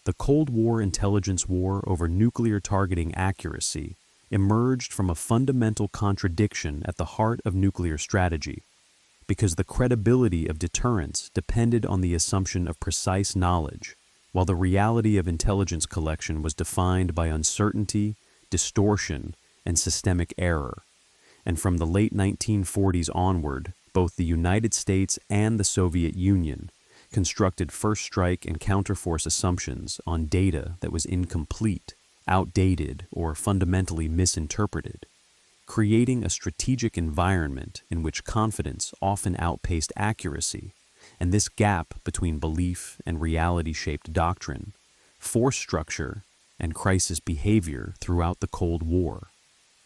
The Cold War intelligence war over nuclear targeting accuracy emerged from a fundamental contradiction at the heart of nuclear strategy, because the credibility of deterrence depended on the assumption of precise knowledge, while the reality of intelligence collection was defined by uncertainty, distortion, and systemic error. And from the late 1940s onward, both the United States and the Soviet Union constructed first strike and counterforce assumptions on data that was incomplete, outdated, or fundamentally misinterpreted, creating a strategic environment in which confidence often outpaced accuracy, and this gap between belief and reality-shaped doctrine, force structure, and crisis behavior throughout the Cold War.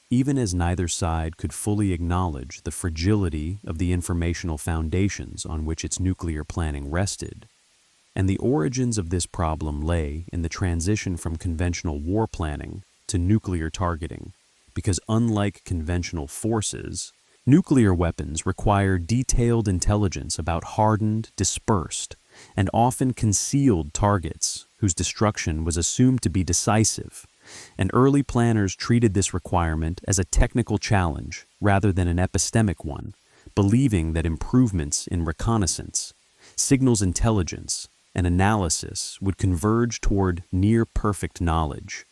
Even as neither side could fully acknowledge the fragility of the informational foundations on which its nuclear planning rested. And the origins of this problem lay in the transition from conventional war planning to nuclear targeting, because unlike conventional forces, nuclear weapons require detailed intelligence about hardened, dispersed, and often concealed targets whose destruction was assumed to be decisive, and early planners treated this requirement as a technical challenge rather than an epistemic one, believing that improvements in reconnaissance, signals intelligence, and analysis would converge toward near-perfect knowledge,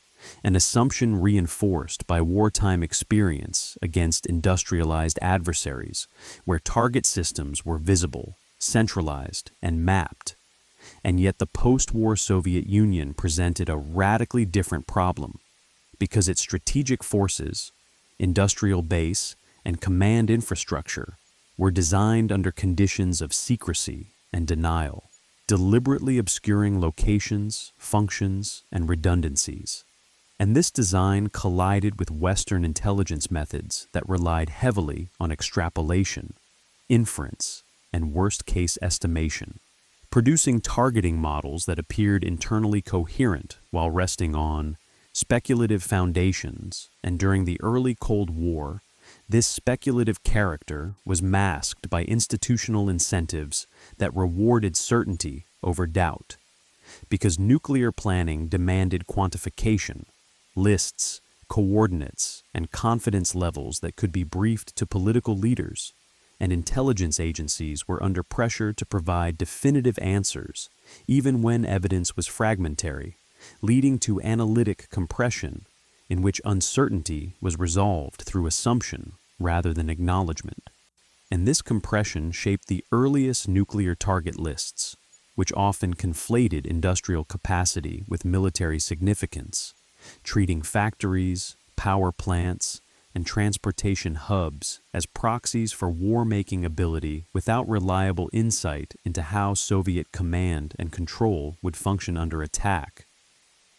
an assumption reinforced by wartime experience against industrialized adversaries, where target systems were visible, centralized, and mapped. And yet the post-war Soviet Union presented a radically different problem, because its strategic forces, industrial base, and command infrastructure were designed under conditions of secrecy and denial, deliberately obscuring locations, functions, and redundancies. And this design collided with Western intelligence methods that relied heavily on extrapolation, inference, and worst-case estimation, producing targeting models that appeared internally coherent while resting on speculative foundations. And during the early Cold War, this speculative character was masked by institutional incentives that rewarded certainty over doubt, because nuclear planning demanded quantification, lists, coordinates, and confidence levels that could be briefed to political leaders, and intelligence agencies were under pressure to provide definitive answers, even when evidence was fragmentary, leading to analytic compression, in which uncertainty was resolved through assumption rather than acknowledgement. And this compression shaped the earliest nuclear target lists, which often conflated industrial capacity with military significance, treating factories, power plants, and transportation hubs as proxies for war-making ability without reliable insight into how Soviet command and control would function under attack.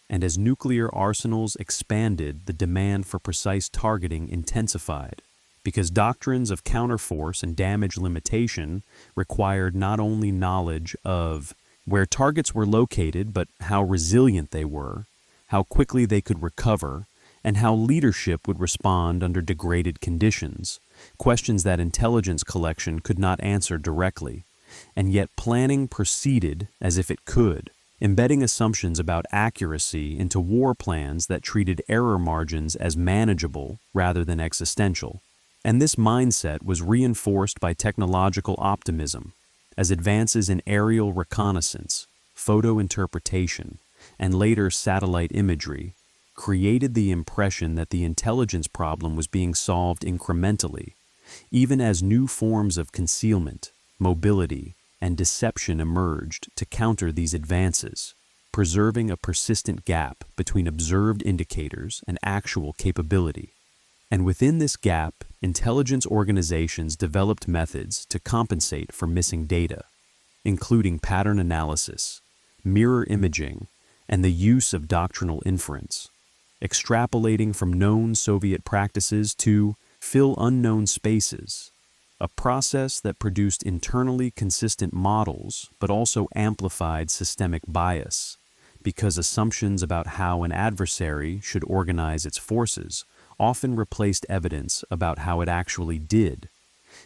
And as nuclear arsenals expanded, the demand for precise targeting intensified, because doctrines of counterforce and damage limitation required not only knowledge of where targets were located, but how resilient they were, how quickly they could recover, and how leadership would respond under degraded conditions, questions that intelligence collection could not answer directly. And yet planning proceeded as if it could, embedding assumptions about accuracy into war plans that treated error margins as manageable rather than existential. And this mindset was reinforced by technological optimism, as advances in aerial reconnaissance, photo interpretation, and later satellite imagery created the impression that the intelligence problem was being solved incrementally, even as new forms of concealment, mobility, and deception emerged to counter these advances, preserving a persistent gap between observed indicators and actual capability. And within this gap, intelligence organizations developed methods to compensate for missing data, including pattern analysis, mirror imaging, and the use of doctrinal inference, extrapolating from known Soviet practices to fill unknown spaces, a process that produced internally consistent models but also amplified systemic bias, because assumptions about how an adversary should organize its forces often replaced evidence about how it actually did,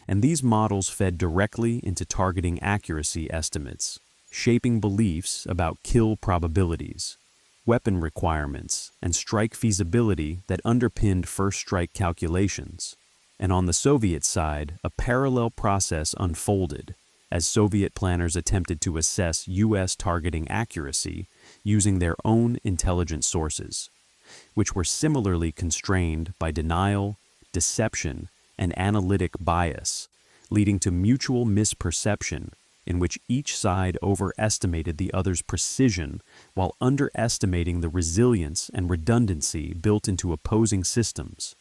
and these models fed directly into targeting accuracy estimates, shaping beliefs about kill probabilities, weapon requirements, and strike feasibility that underpinned first strike calculations. And on the Soviet side, a parallel process unfolded as Soviet planners attempted to assess U.S. targeting accuracy using their own intelligence sources, which were similarly constrained by denial, deception, and analytic bias, leading to mutual misperception in which each side overestimated the other's precision while underestimating the resilience and redundancy built into opposing systems.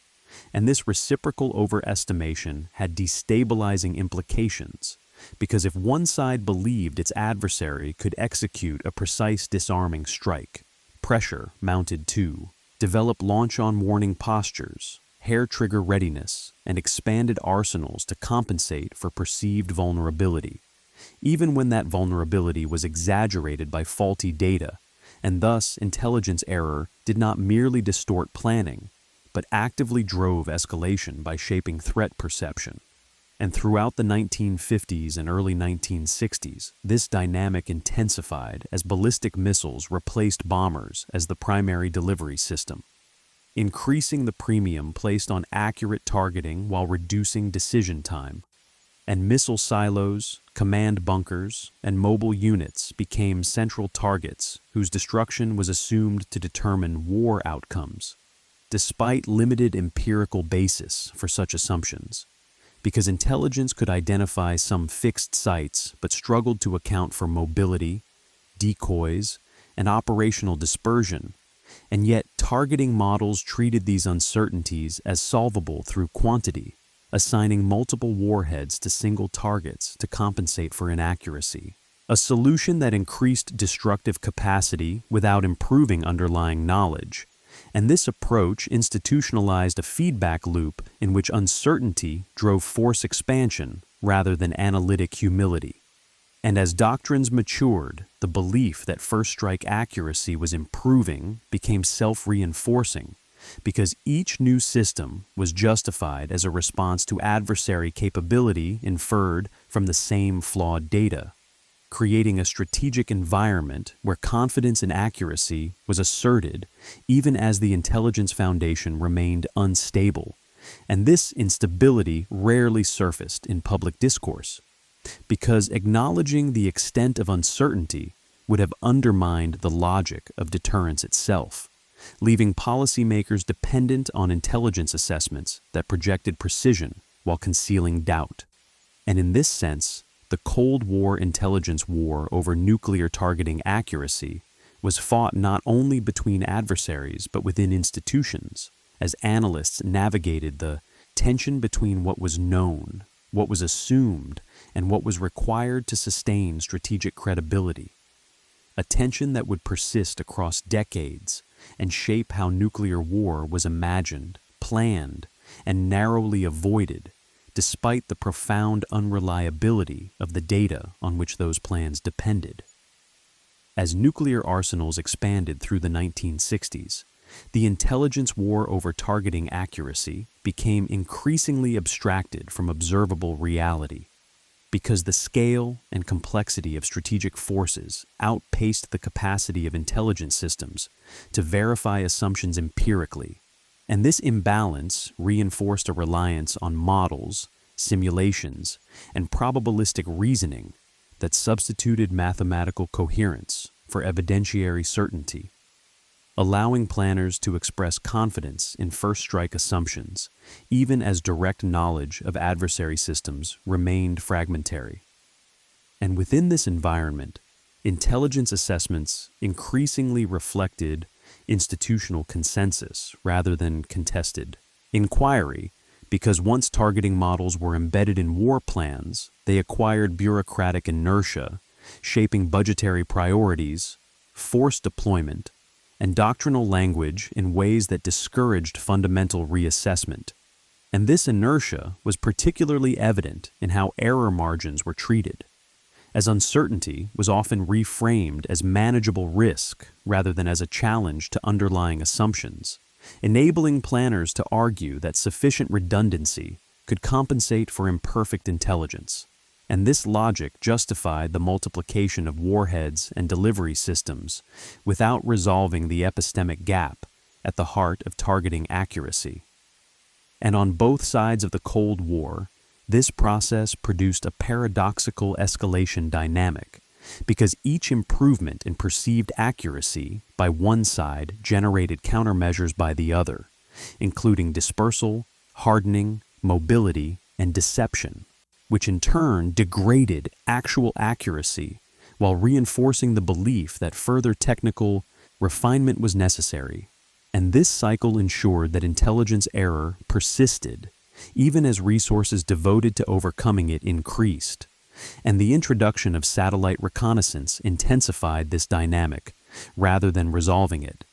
And this reciprocal overestimation had destabilizing implications, because if one side believed its adversary could execute a precise disarming strike, pressure mounted to develop launch-on warning postures, hair-trigger readiness, and expanded arsenals to compensate for perceived vulnerability, even when that vulnerability was exaggerated by faulty data, and thus intelligence error did not merely distort planning, but actively drove escalation by shaping threat perception. And throughout the 1950s and early 1960s, this dynamic intensified as ballistic missiles replaced bombers as the primary delivery system, increasing the premium placed on accurate targeting while reducing decision time. And missile silos, command bunkers, and mobile units became central targets whose destruction was assumed to determine war outcomes, despite limited empirical basis for such assumptions, because intelligence could identify some fixed sites but struggled to account for mobility, decoys, and operational dispersion, and yet targeting models treated these uncertainties as solvable through quantity, assigning multiple warheads to single targets to compensate for inaccuracy, a solution that increased destructive capacity without improving underlying knowledge. And this approach institutionalized a feedback loop in which uncertainty drove force expansion rather than analytic humility. And as doctrines matured, the belief that first strike accuracy was improving became self-reinforcing, because each new system was justified as a response to adversary capability inferred from the same flawed data, creating a strategic environment where confidence in accuracy was asserted even as the intelligence foundation remained unstable. And this instability rarely surfaced in public discourse, because acknowledging the extent of uncertainty would have undermined the logic of deterrence itself, leaving policymakers dependent on intelligence assessments that projected precision while concealing doubt. And in this sense, the Cold War intelligence war over nuclear targeting accuracy was fought not only between adversaries but within institutions, as analysts navigated the tension between what was known, what was assumed, and what was required to sustain strategic credibility, a tension that would persist across decades and shape how nuclear war was imagined, planned, and narrowly avoided, despite the profound unreliability of the data on which those plans depended. As nuclear arsenals expanded through the 1960s, the intelligence war over targeting accuracy became increasingly abstracted from observable reality, because the scale and complexity of strategic forces outpaced the capacity of intelligence systems to verify assumptions empirically. And this imbalance reinforced a reliance on models, simulations, and probabilistic reasoning that substituted mathematical coherence for evidentiary certainty, allowing planners to express confidence in first strike assumptions, even as direct knowledge of adversary systems remained fragmentary. And within this environment, intelligence assessments increasingly reflected institutional consensus rather than contested inquiry, because once targeting models were embedded in war plans, they acquired bureaucratic inertia, shaping budgetary priorities, force deployment, and doctrinal language in ways that discouraged fundamental reassessment. And this inertia was particularly evident in how error margins were treated, as uncertainty was often reframed as manageable risk rather than as a challenge to underlying assumptions, enabling planners to argue that sufficient redundancy could compensate for imperfect intelligence. And this logic justified the multiplication of warheads and delivery systems without resolving the epistemic gap at the heart of targeting accuracy. And on both sides of the Cold War, this process produced a paradoxical escalation dynamic, because each improvement in perceived accuracy by one side generated countermeasures by the other, including dispersal, hardening, mobility, and deception, which in turn degraded actual accuracy while reinforcing the belief that further technical refinement was necessary. And this cycle ensured that intelligence error persisted, even as resources devoted to overcoming it increased. And the introduction of satellite reconnaissance intensified this dynamic, rather than resolving it.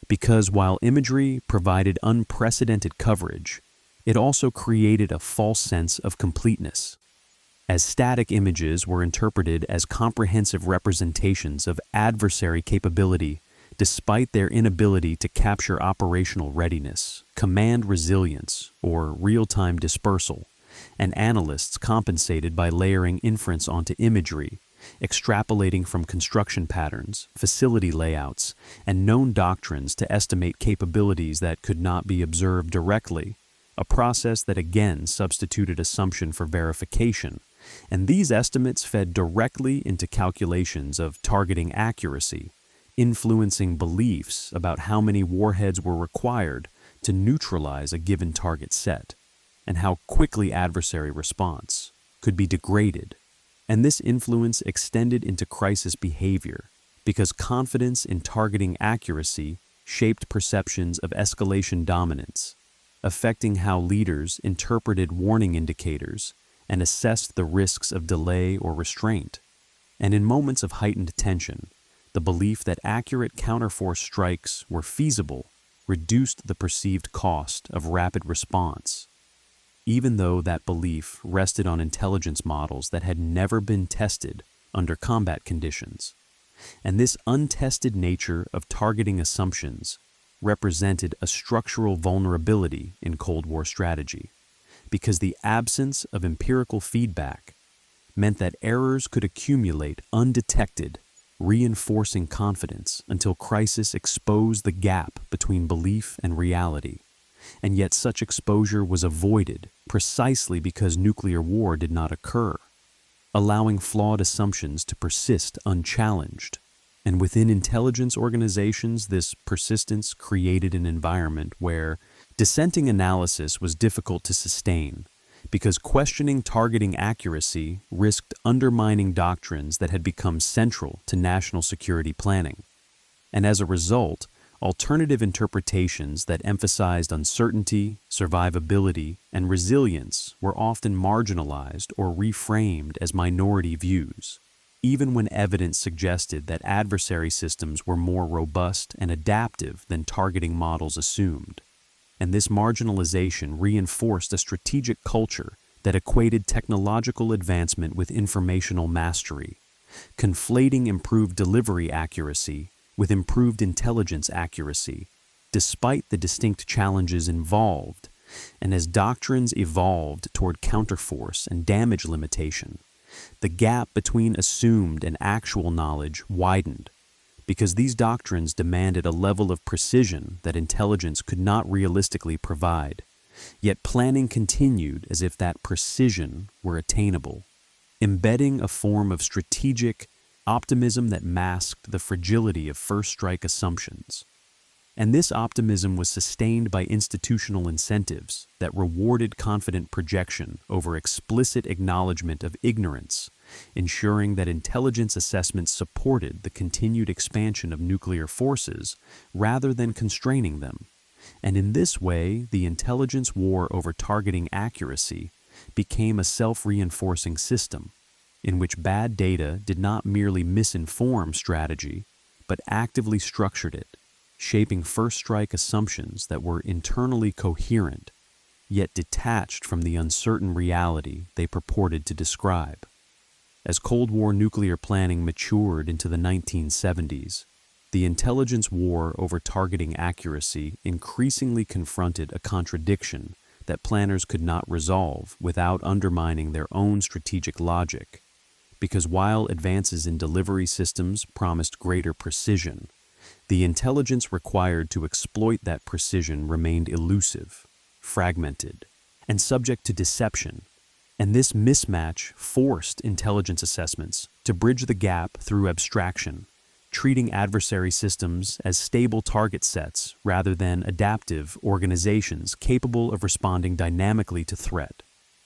Because while imagery provided unprecedented coverage, it also created a false sense of completeness, as static images were interpreted as comprehensive representations of adversary capability despite their inability to capture operational readiness, command resilience, or real-time dispersal, and analysts compensated by layering inference onto imagery, extrapolating from construction patterns, facility layouts, and known doctrines to estimate capabilities that could not be observed directly, a process that again substituted assumption for verification. And these estimates fed directly into calculations of targeting accuracy, influencing beliefs about how many warheads were required to neutralize a given target set, and how quickly adversary response could be degraded. And this influence extended into crisis behavior, because confidence in targeting accuracy shaped perceptions of escalation dominance, affecting how leaders interpreted warning indicators and assessed the risks of delay or restraint. And in moments of heightened tension, the belief that accurate counterforce strikes were feasible reduced the perceived cost of rapid response, even though that belief rested on intelligence models that had never been tested under combat conditions. And this untested nature of targeting assumptions represented a structural vulnerability in Cold War strategy, because the absence of empirical feedback meant that errors could accumulate undetected, reinforcing confidence until crisis exposed the gap between belief and reality. And yet such exposure was avoided precisely because nuclear war did not occur, allowing flawed assumptions to persist unchallenged. And within intelligence organizations, this persistence created an environment where dissenting analysis was difficult to sustain, because questioning targeting accuracy risked undermining doctrines that had become central to national security planning. And as a result, alternative interpretations that emphasized uncertainty, survivability, and resilience were often marginalized or reframed as minority views, even when evidence suggested that adversary systems were more robust and adaptive than targeting models assumed. And this marginalization reinforced a strategic culture that equated technological advancement with informational mastery, conflating improved delivery accuracy with improved intelligence accuracy, despite the distinct challenges involved. And as doctrines evolved toward counterforce and damage limitation, the gap between assumed and actual knowledge widened, because these doctrines demanded a level of precision that intelligence could not realistically provide. Yet planning continued as if that precision were attainable, embedding a form of strategic optimism that masked the fragility of first-strike assumptions. And this optimism was sustained by institutional incentives that rewarded confident projection over explicit acknowledgement of ignorance, ensuring that intelligence assessments supported the continued expansion of nuclear forces rather than constraining them. And in this way, the intelligence war over targeting accuracy became a self-reinforcing system, in which bad data did not merely misinform strategy, but actively structured it, shaping first-strike assumptions that were internally coherent, yet detached from the uncertain reality they purported to describe. As Cold War nuclear planning matured into the 1970s, the intelligence war over targeting accuracy increasingly confronted a contradiction that planners could not resolve without undermining their own strategic logic, because while advances in delivery systems promised greater precision, the intelligence required to exploit that precision remained elusive, fragmented, and subject to deception, and this mismatch forced intelligence assessments to bridge the gap through abstraction, treating adversary systems as stable target sets rather than adaptive organizations capable of responding dynamically to threat.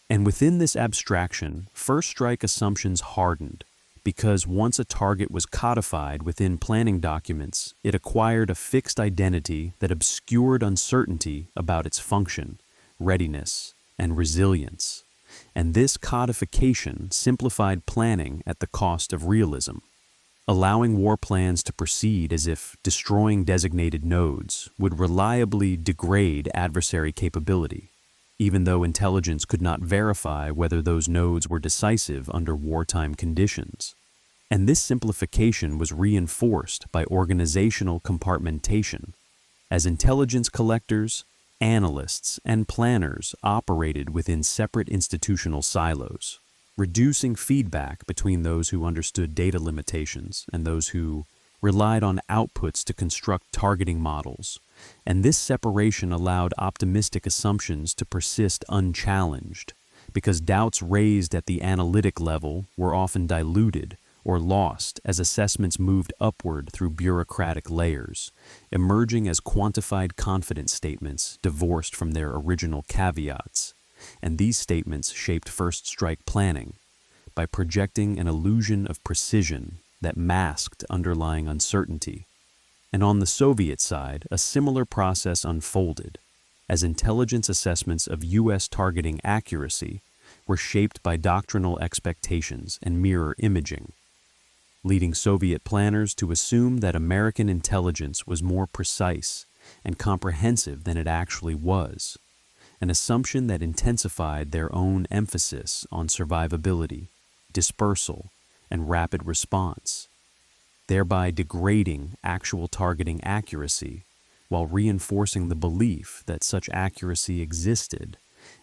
And within this abstraction, first strike assumptions hardened, because once a target was codified within planning documents, it acquired a fixed identity that obscured uncertainty about its function, readiness, and resilience. And this codification simplified planning at the cost of realism, allowing war plans to proceed as if destroying designated nodes would reliably degrade adversary capability, even though intelligence could not verify whether those nodes were decisive under wartime conditions. And this simplification was reinforced by organizational compartmentation, as intelligence collectors, analysts, and planners operated within separate institutional silos, reducing feedback between those who understood data limitations and those who relied on outputs to construct targeting models. And this separation allowed optimistic assumptions to persist unchallenged, because doubts raised at the analytic level were often diluted or lost as assessments moved upward through bureaucratic layers, emerging as quantified confidence statements divorced from their original caveats. And these statements shaped first strike planning by projecting an illusion of precision that masked underlying uncertainty. And on the Soviet side, a similar process unfolded, as intelligence assessments of U.S. targeting accuracy were shaped by doctrinal expectations and mirror imaging, leading Soviet planners to assume that American intelligence was more precise and comprehensive than it actually was, an assumption that intensified their own emphasis on survivability, dispersal, and rapid response, thereby degrading actual targeting accuracy while reinforcing the belief that such accuracy existed.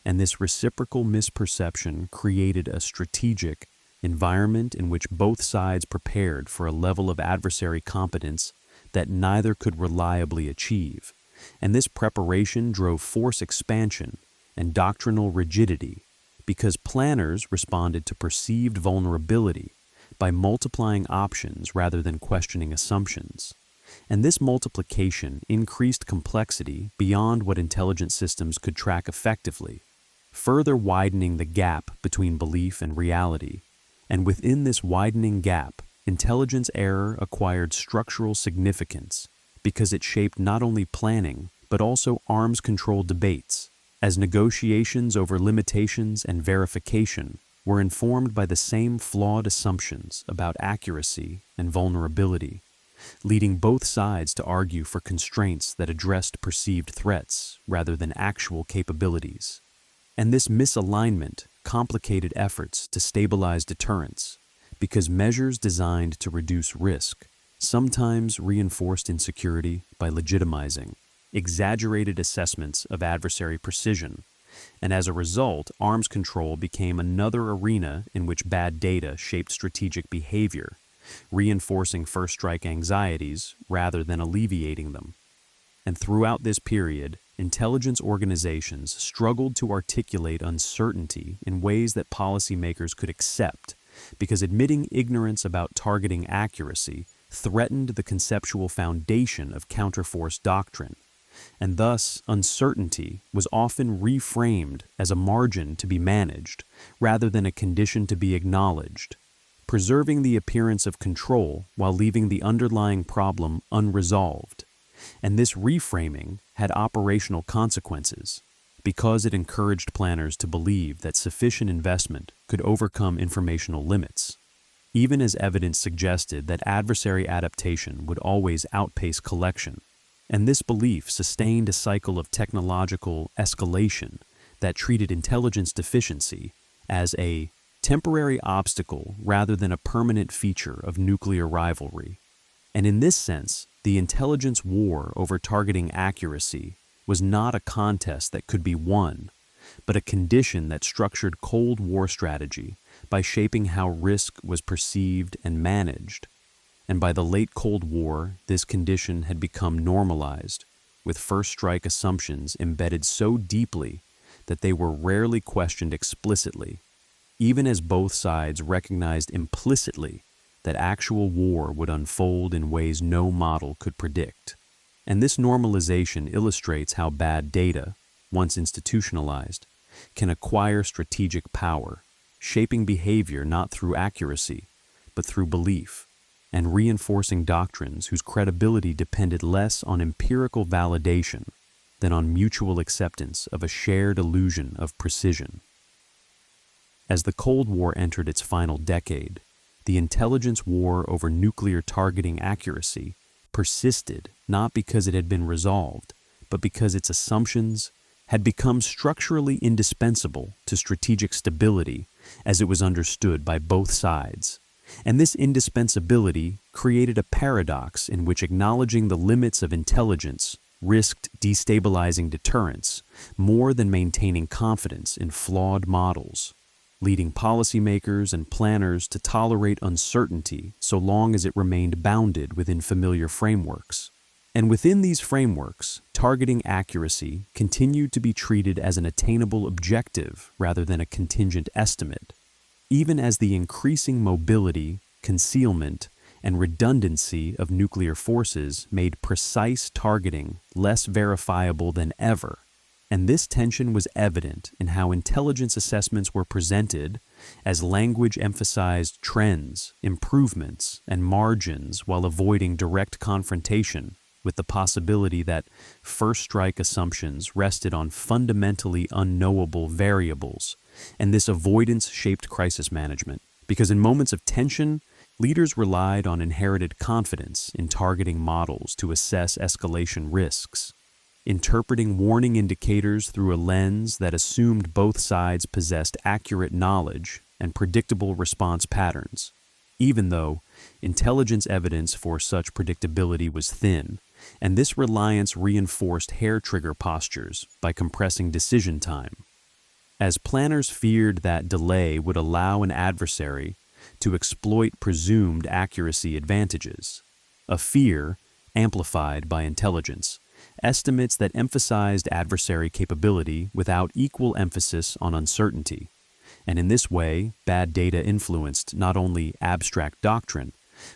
And this reciprocal misperception created a strategic environment in which both sides prepared for a level of adversary competence that neither could reliably achieve. And this preparation drove force expansion and doctrinal rigidity, because planners responded to perceived vulnerability by multiplying options rather than questioning assumptions. And this multiplication increased complexity beyond what intelligence systems could track effectively, further widening the gap between belief and reality. And within this widening gap, intelligence error acquired structural significance because it shaped not only planning, but also arms control debates, as negotiations over limitations and verification were informed by the same flawed assumptions about accuracy and vulnerability, leading both sides to argue for constraints that addressed perceived threats rather than actual capabilities. And this misalignment complicated efforts to stabilize deterrence, because measures designed to reduce risk sometimes reinforced insecurity by legitimizing exaggerated assessments of adversary precision, and as a result, arms control became another arena in which bad data shaped strategic behavior, reinforcing first strike anxieties rather than alleviating them. And throughout this period, intelligence organizations struggled to articulate uncertainty in ways that policymakers could accept, because admitting ignorance about targeting accuracy threatened the conceptual foundation of counterforce doctrine, and thus uncertainty was often reframed as a margin to be managed rather than a condition to be acknowledged, preserving the appearance of control while leaving the underlying problem unresolved. And this reframing had operational consequences, because it encouraged planners to believe that sufficient investment could overcome informational limits, even as evidence suggested that adversary adaptation would always outpace collection. And this belief sustained a cycle of technological escalation that treated intelligence deficiency as a temporary obstacle rather than a permanent feature of nuclear rivalry. And in this sense, the intelligence war over targeting accuracy was not a contest that could be won, but a condition that structured Cold War strategy by shaping how risk was perceived and managed. And by the late Cold War, this condition had become normalized, with first strike assumptions embedded so deeply that they were rarely questioned explicitly, even as both sides recognized implicitly that actual war would unfold in ways no model could predict. And this normalization illustrates how bad data, once institutionalized, can acquire strategic power, shaping behavior not through accuracy, but through belief, and reinforcing doctrines whose credibility depended less on empirical validation than on mutual acceptance of a shared illusion of precision. As the Cold War entered its final decade, the intelligence war over nuclear targeting accuracy persisted not because it had been resolved, but because its assumptions had become structurally indispensable to strategic stability as it was understood by both sides. And this indispensability created a paradox in which acknowledging the limits of intelligence risked destabilizing deterrence more than maintaining confidence in flawed models, leading policymakers and planners to tolerate uncertainty so long as it remained bounded within familiar frameworks. And within these frameworks, targeting accuracy continued to be treated as an attainable objective rather than a contingent estimate, even as the increasing mobility, concealment, and redundancy of nuclear forces made precise targeting less verifiable than ever. And this tension was evident in how intelligence assessments were presented, as language emphasized trends, improvements, and margins while avoiding direct confrontation with the possibility that first strike assumptions rested on fundamentally unknowable variables, and this avoidance shaped crisis management, because in moments of tension, leaders relied on inherited confidence in targeting models to assess escalation risks, interpreting warning indicators through a lens that assumed both sides possessed accurate knowledge and predictable response patterns, even though intelligence evidence for such predictability was thin, and this reliance reinforced hair-trigger postures by compressing decision time. As planners feared that delay would allow an adversary to exploit presumed accuracy advantages, a fear amplified by intelligence, estimates that emphasized adversary capability without equal emphasis on uncertainty. And in this way, bad data influenced not only abstract doctrine,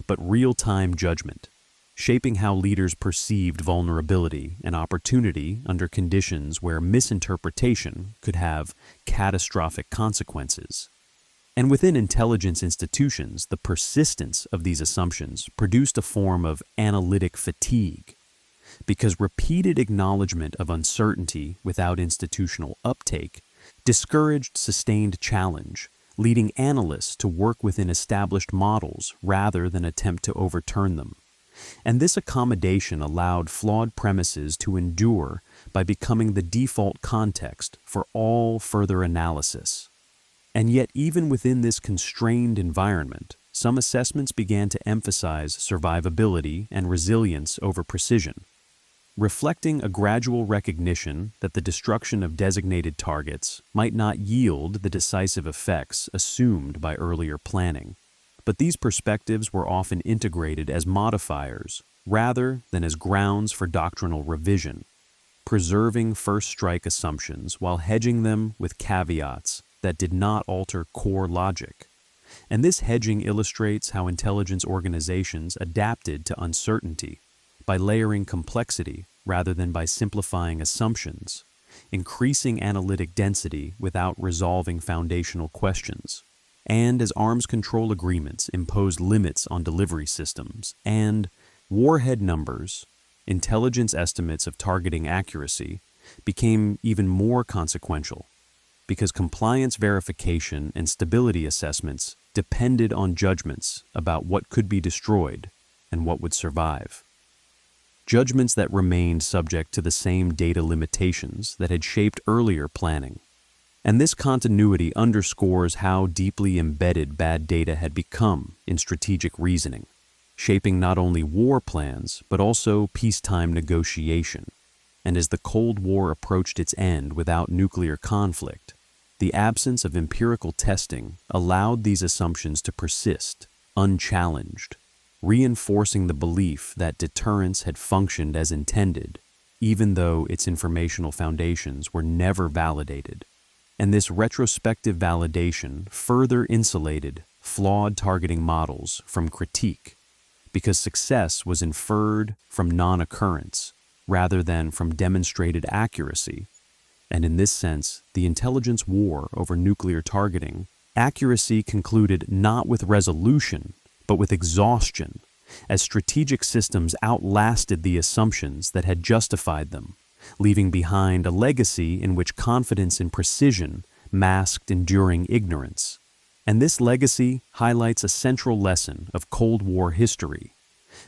but real-time judgment, shaping how leaders perceived vulnerability and opportunity under conditions where misinterpretation could have catastrophic consequences. And within intelligence institutions, the persistence of these assumptions produced a form of analytic fatigue, because repeated acknowledgement of uncertainty without institutional uptake discouraged sustained challenge, leading analysts to work within established models rather than attempt to overturn them. And this accommodation allowed flawed premises to endure by becoming the default context for all further analysis. And yet, even within this constrained environment, some assessments began to emphasize survivability and resilience over precision, reflecting a gradual recognition that the destruction of designated targets might not yield the decisive effects assumed by earlier planning. But these perspectives were often integrated as modifiers rather than as grounds for doctrinal revision, preserving first strike assumptions while hedging them with caveats that did not alter core logic. And this hedging illustrates how intelligence organizations adapted to uncertainty by layering complexity rather than by simplifying assumptions, increasing analytic density without resolving foundational questions. And as arms control agreements imposed limits on delivery systems and warhead numbers, intelligence estimates of targeting accuracy became even more consequential, because compliance verification and stability assessments depended on judgments about what could be destroyed and what would survive. Judgments that remained subject to the same data limitations that had shaped earlier planning. And this continuity underscores how deeply embedded bad data had become in strategic reasoning, shaping not only war plans but also peacetime negotiation. And as the Cold War approached its end without nuclear conflict, the absence of empirical testing allowed these assumptions to persist, unchallenged, reinforcing the belief that deterrence had functioned as intended, even though its informational foundations were never validated. And this retrospective validation further insulated flawed targeting models from critique, because success was inferred from non-occurrence rather than from demonstrated accuracy. And in this sense, the intelligence war over nuclear targeting accuracy concluded not with resolution, but with exhaustion, as strategic systems outlasted the assumptions that had justified them, leaving behind a legacy in which confidence in precision masked enduring ignorance. And this legacy highlights a central lesson of Cold War history,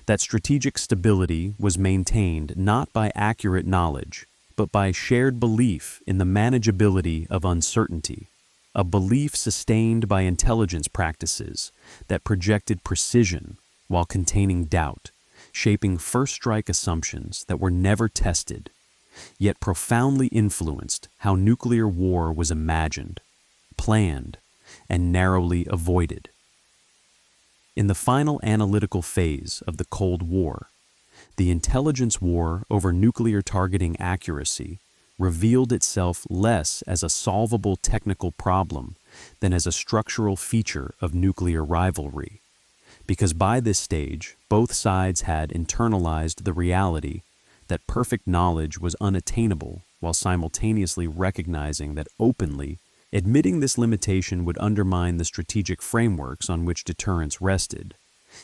that strategic stability was maintained not by accurate knowledge, but by shared belief in the manageability of uncertainty, a belief sustained by intelligence practices that projected precision while containing doubt, shaping first-strike assumptions that were never tested, yet profoundly influenced how nuclear war was imagined, planned, and narrowly avoided. In the final analytical phase of the Cold War, the intelligence war over nuclear targeting accuracy revealed itself less as a solvable technical problem than as a structural feature of nuclear rivalry, because by this stage, both sides had internalized the reality that perfect knowledge was unattainable while simultaneously recognizing that openly admitting this limitation would undermine the strategic frameworks on which deterrence rested.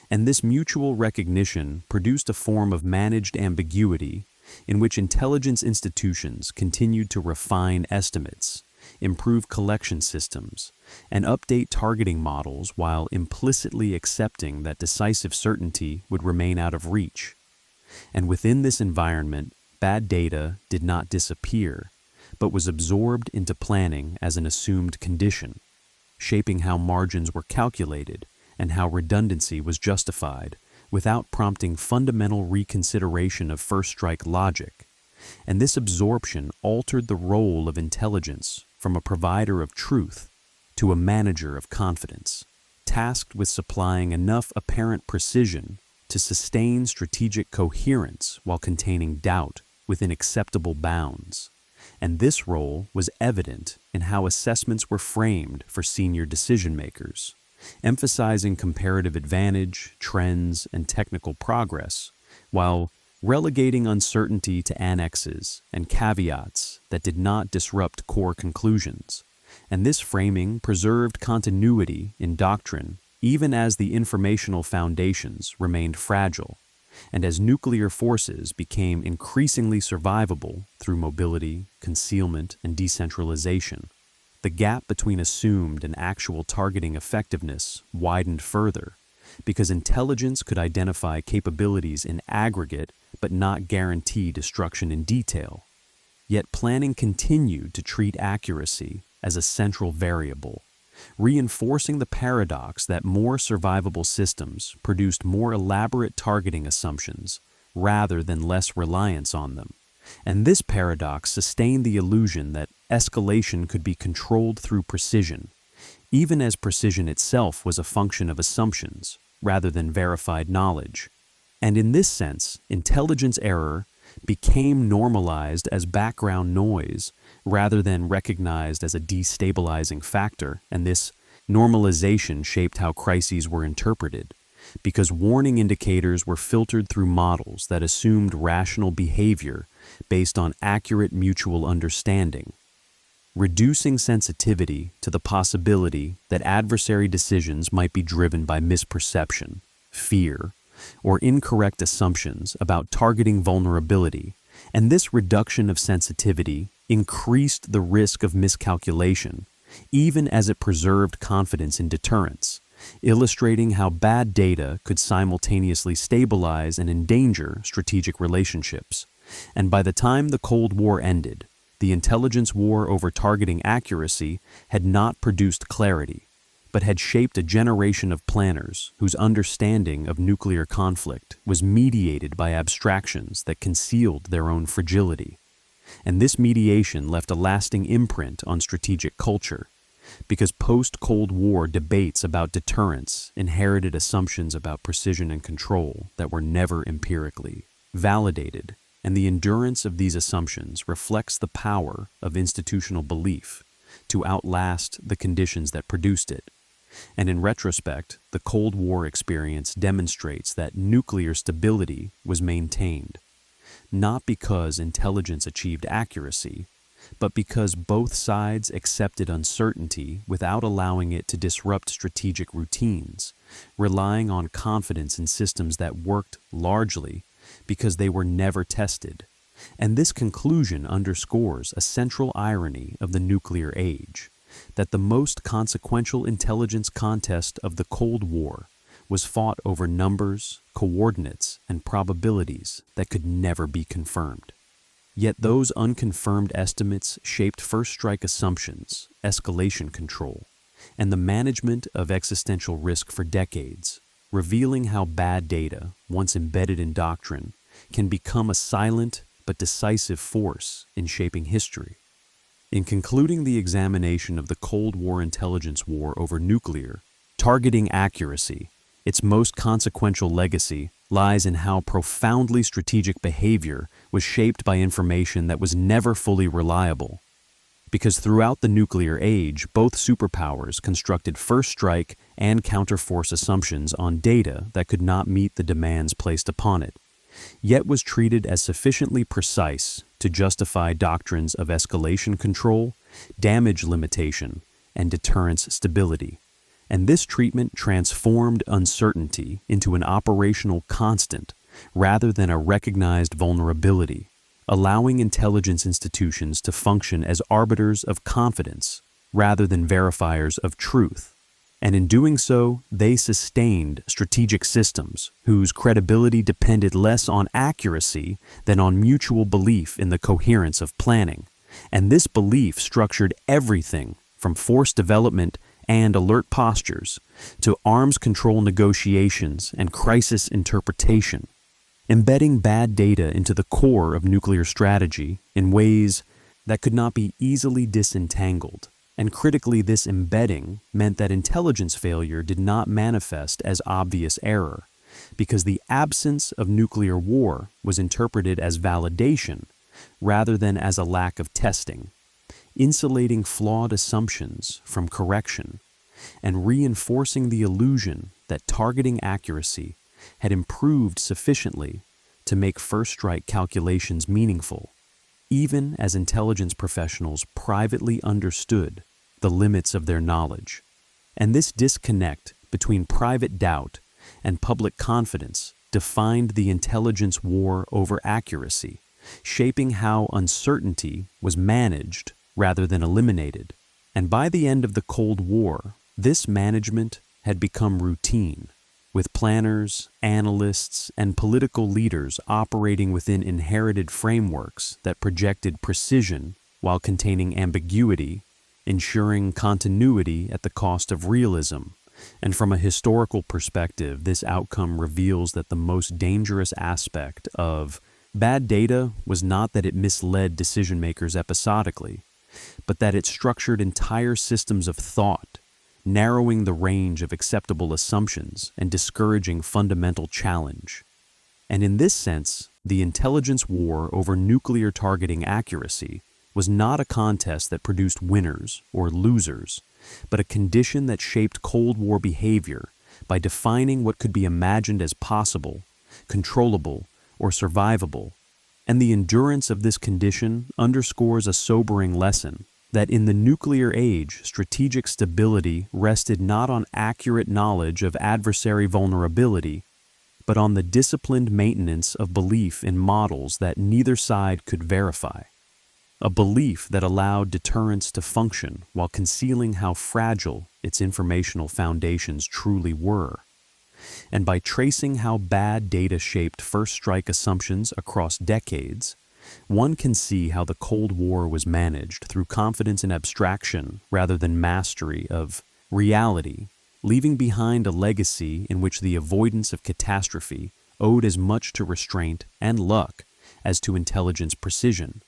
And this mutual recognition produced a form of managed ambiguity in which intelligence institutions continued to refine estimates, improve collection systems, and update targeting models while implicitly accepting that decisive certainty would remain out of reach. And within this environment, bad data did not disappear, but was absorbed into planning as an assumed condition, shaping how margins were calculated and how redundancy was justified without prompting fundamental reconsideration of first-strike logic. And this absorption altered the role of intelligence from a provider of truth to a manager of confidence, tasked with supplying enough apparent precision to sustain strategic coherence while containing doubt within acceptable bounds. And this role was evident in how assessments were framed for senior decision-makers, emphasizing comparative advantage, trends, and technical progress, while relegating uncertainty to annexes and caveats that did not disrupt core conclusions. And this framing preserved continuity in doctrine even as the informational foundations remained fragile, and as nuclear forces became increasingly survivable through mobility, concealment, and decentralization. The gap between assumed and actual targeting effectiveness widened further, because intelligence could identify capabilities in aggregate but not guarantee destruction in detail. Yet planning continued to treat accuracy as a central variable, reinforcing the paradox that more survivable systems produced more elaborate targeting assumptions rather than less reliance on them. And this paradox sustained the illusion that escalation could be controlled through precision, even as precision itself was a function of assumptions rather than verified knowledge. And in this sense, intelligence error became normalized as background noise rather than recognized as a destabilizing factor, and this normalization shaped how crises were interpreted, because warning indicators were filtered through models that assumed rational behavior based on accurate mutual understanding, reducing sensitivity to the possibility that adversary decisions might be driven by misperception, fear, or incorrect assumptions about targeting vulnerability. And this reduction of sensitivity increased the risk of miscalculation, even as it preserved confidence in deterrence, illustrating how bad data could simultaneously stabilize and endanger strategic relationships. And by the time the Cold War ended, the intelligence war over targeting accuracy had not produced clarity, but had shaped a generation of planners whose understanding of nuclear conflict was mediated by abstractions that concealed their own fragility. and this mediation left a lasting imprint on strategic culture, because post-Cold War debates about deterrence inherited assumptions about precision and control that were never empirically validated, and the endurance of these assumptions reflects the power of institutional belief to outlast the conditions that produced it. And in retrospect, the Cold War experience demonstrates that nuclear stability was maintained, not because intelligence achieved accuracy, but because both sides accepted uncertainty without allowing it to disrupt strategic routines, relying on confidence in systems that worked largely because they were never tested. And this conclusion underscores a central irony of the nuclear age, that the most consequential intelligence contest of the Cold War was fought over numbers, coordinates, and probabilities that could never be confirmed. Yet those unconfirmed estimates shaped first strike assumptions, escalation control, and the management of existential risk for decades, revealing how bad data, once embedded in doctrine, can become a silent but decisive force in shaping history. In concluding the examination of the Cold War intelligence war over nuclear, targeting accuracy, its most consequential legacy lies in how profoundly strategic behavior was shaped by information that was never fully reliable. Because throughout the nuclear age, both superpowers constructed first strike and counterforce assumptions on data that could not meet the demands placed upon it, yet was treated as sufficiently precise to justify doctrines of escalation control, damage limitation, and deterrence stability. And this treatment transformed uncertainty into an operational constant rather than a recognized vulnerability, allowing intelligence institutions to function as arbiters of confidence rather than verifiers of truth. And in doing so, they sustained strategic systems whose credibility depended less on accuracy than on mutual belief in the coherence of planning. And this belief structured everything from force development and alert postures to arms control negotiations and crisis interpretation, embedding bad data into the core of nuclear strategy in ways that could not be easily disentangled. And critically, this embedding meant that intelligence failure did not manifest as obvious error, because the absence of nuclear war was interpreted as validation rather than as a lack of testing, insulating flawed assumptions from correction, and reinforcing the illusion that targeting accuracy had improved sufficiently to make first strike calculations meaningful, even as intelligence professionals privately understood the limits of their knowledge. And this disconnect between private doubt and public confidence defined the intelligence war over accuracy, shaping how uncertainty was managed rather than eliminated. And by the end of the Cold War, this management had become routine, with planners, analysts, and political leaders operating within inherited frameworks that projected precision while containing ambiguity, ensuring continuity at the cost of realism. And from a historical perspective, this outcome reveals that the most dangerous aspect of bad data was not that it misled decision-makers episodically, but that it structured entire systems of thought, narrowing the range of acceptable assumptions and discouraging fundamental challenge. And in this sense, the intelligence war over nuclear targeting accuracy was not a contest that produced winners or losers, but a condition that shaped Cold War behavior by defining what could be imagined as possible, controllable, or survivable. And the endurance of this condition underscores a sobering lesson that in the nuclear age, strategic stability rested not on accurate knowledge of adversary vulnerability, but on the disciplined maintenance of belief in models that neither side could verify. A belief that allowed deterrence to function while concealing how fragile its informational foundations truly were. And by tracing how bad data shaped first strike assumptions across decades, one can see how the Cold War was managed through confidence in abstraction rather than mastery of reality, leaving behind a legacy in which the avoidance of catastrophe owed as much to restraint and luck as to intelligence precision.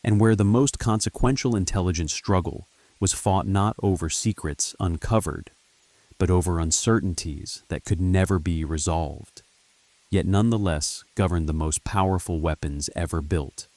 and where the most consequential intelligence struggle was fought not over secrets uncovered, but over uncertainties that could never be resolved, yet nonetheless governed the most powerful weapons ever built.